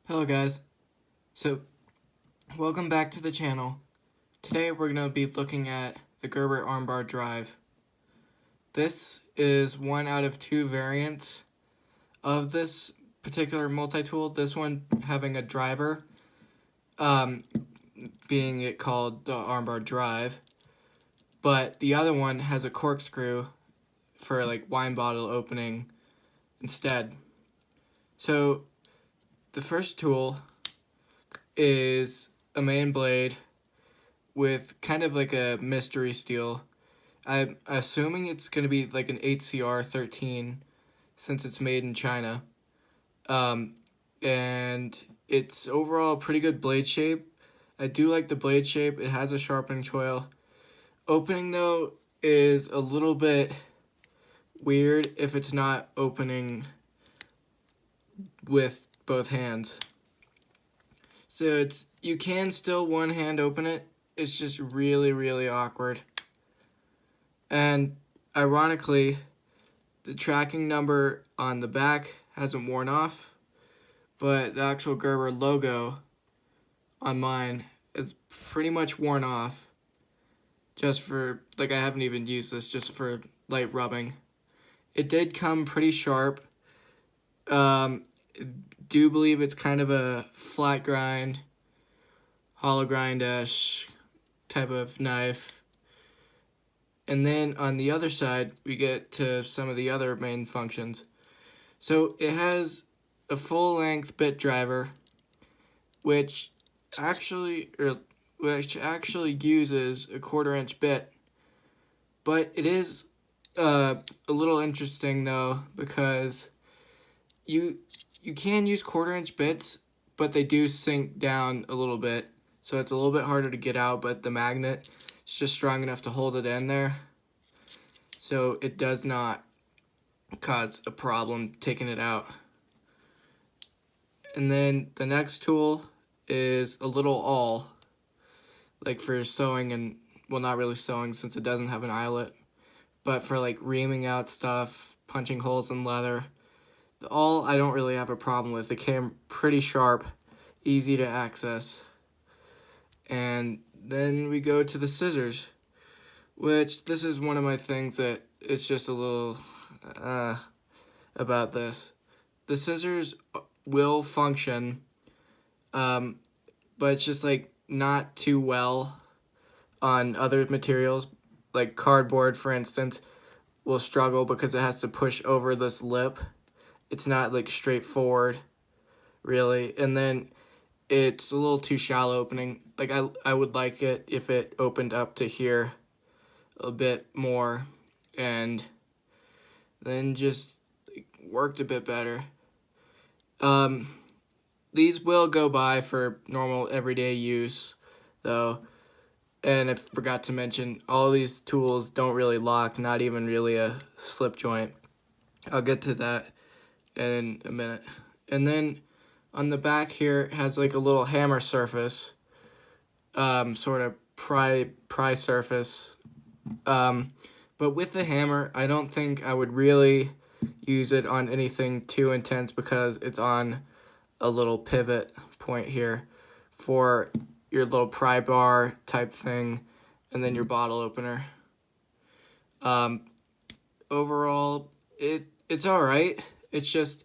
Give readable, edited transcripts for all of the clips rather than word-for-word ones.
Hello guys, so welcome back to the channel. Today we're going to be looking at the Gerber Armbar drive. This is one out of two variants of this particular multi-tool, this one having a driver, being it called the Armbar drive, but the other one has a corkscrew for like wine bottle opening instead. So the first tool is a main blade with kind of like a mystery steel. I'm assuming it's going to be like an HCR 13 since it's made in China. And it's overall a pretty good blade shape. I do like the blade shape. It has a sharpening choil. Opening though is a little bit weird if it's not opening with both hands. So you can still one hand open it. It's just really awkward. And ironically, the tracking number on the back hasn't worn off, but the actual Gerber logo on mine is pretty much worn off. Just for, like, I haven't even used this, just for light rubbing. It did come pretty sharp. Do believe it's kind of a flat grind, hollow grind-ish type of knife. And then on the other side, we get to some of the other main functions. So it has a full-length bit driver, which actually uses a 1/4-inch bit. But it is a little interesting though, because you can use 1/4-inch bits, but they do sink down a little bit. So it's a little bit harder to get out, but the magnet is just strong enough to hold it in there. So it does not cause a problem taking it out. And then the next tool is a little awl, like for sewing and, well, not really sewing since it doesn't have an eyelet, but for like reaming out stuff, punching holes in leather. The awl I don't really have a problem with. It came pretty sharp, easy to access. And then we go to the scissors, which this is one of my things that it's just a little about this. The scissors will function, but it's just like not too well on other materials. Like cardboard, for instance, will struggle because it has to push over this lip. It's not like straightforward, really. And then it's a little too shallow opening. Like I would like it if it opened up to here a bit more and then just worked a bit better. These will go by for normal everyday use though, and I forgot to mention all these tools don't really lock, not even really a slip joint. I'll get to that in a minute. And then on the back here has like a little hammer surface, sort of pry surface. But with the hammer, I don't think I would really use it on anything too intense because it's on a little pivot point here for your little pry bar type thing and then your bottle opener. Overall, it's all right. It's just,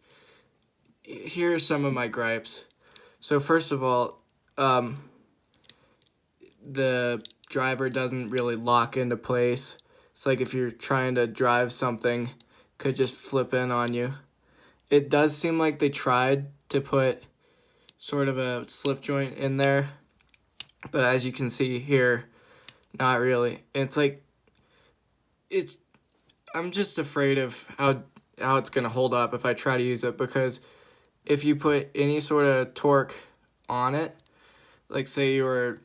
here's some of my gripes. So first of all, the driver doesn't really lock into place. It's like if you're trying to drive something, could just flip in on you. It does seem like they tried to put sort of a slip joint in there, but as you can see here, not really. It's like, I'm just afraid of how it's gonna hold up if I try to use it, because if you put any sort of torque on it, like say you were,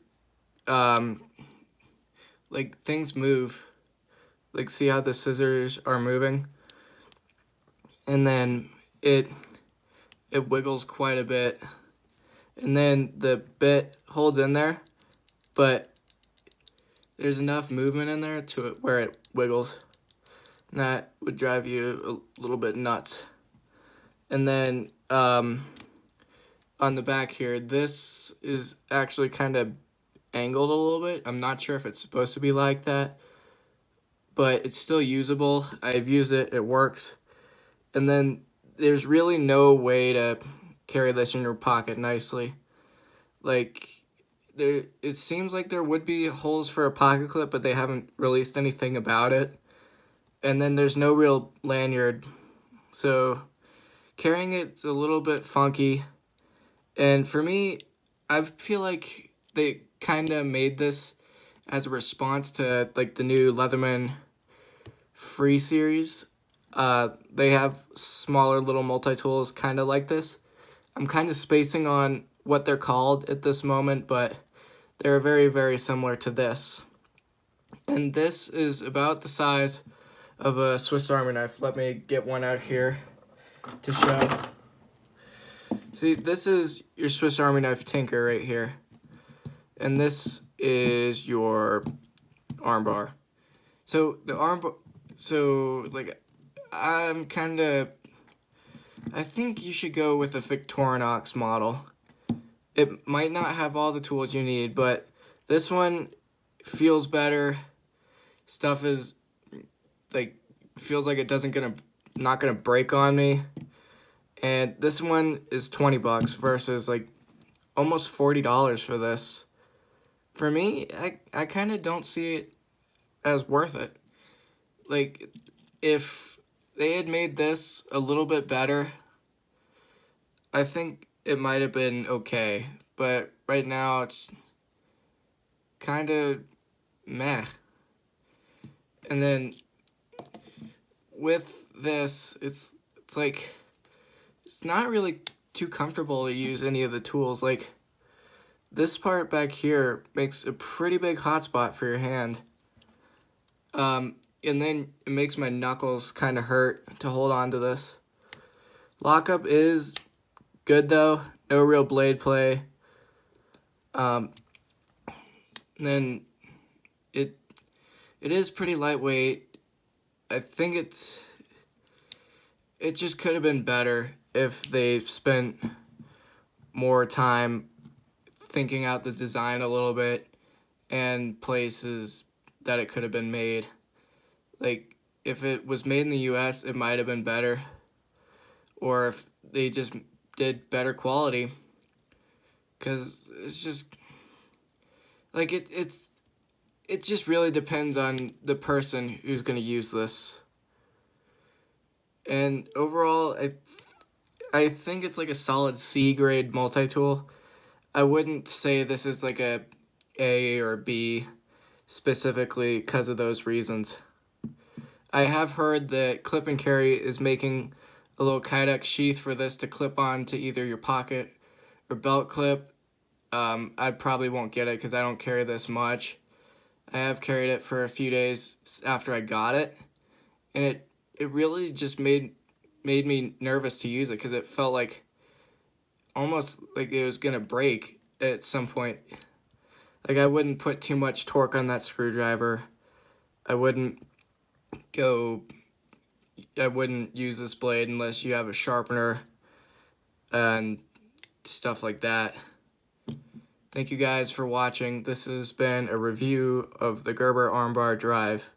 like things move, like see how the scissors are moving, and then it wiggles quite a bit, and then the bit holds in there, but there's enough movement in there to it where it wiggles, and that would drive you a little bit nuts. And then on the back here, this is actually kind of angled a little bit. I'm not sure if it's supposed to be like that, but it's still usable. I've used it, it works. And then there's really no way to carry this in your pocket nicely. Like, it seems like there would be holes for a pocket clip, but they haven't released anything about it. And then there's no real lanyard, so carrying it's a little bit funky. And for me, I feel like they kind of made this as a response to like the new Leatherman Free series. They have smaller little multi-tools kind of like this. I'm kind of spacing on what they're called at this moment, but they're very, very similar to this. And this is about the size of a Swiss Army knife. Let me get one out here to show. See, this is your Swiss Army knife tinker right here. And this is your armbar. So the armbar, like, I think you should go with a Victorinox model. It might not have all the tools you need, but this one feels better. Stuff is, like, feels like it not gonna break on me. And this one is $20 versus like almost $40 for this. For me, I kind of don't see it as worth it. Like, if they had made this a little bit better, I think it might have been okay. But right now, it's kind of meh. And then with this, it's like, it's not really too comfortable to use any of the tools. Like, this part back here makes a pretty big hotspot for your hand. And then it makes my knuckles kind of hurt to hold on to this. Lockup is good though, no real blade play. Then it is pretty lightweight. I think it just could have been better if they spent more time thinking out the design a little bit and places that it could have been made. Like, if it was made in the US, it might have been better. Or if they just did better quality. Because it's just, like, it just really depends on the person who's going to use this. And overall, I think it's like a solid C grade multi-tool. I wouldn't say this is like a A or B specifically because of those reasons. I have heard that Clip and Carry is making a little Kydex sheath for this to clip on to either your pocket or belt clip. I probably won't get it because I don't carry this much. I have carried it for a few days after I got it, and it really just made me nervous to use it because it felt like almost like it was gonna break at some point. Like, I wouldn't put too much torque on that screwdriver. I wouldn't use this blade unless you have a sharpener and stuff like that. Thank you guys for watching. This has been a review of the Gerber Armbar drive.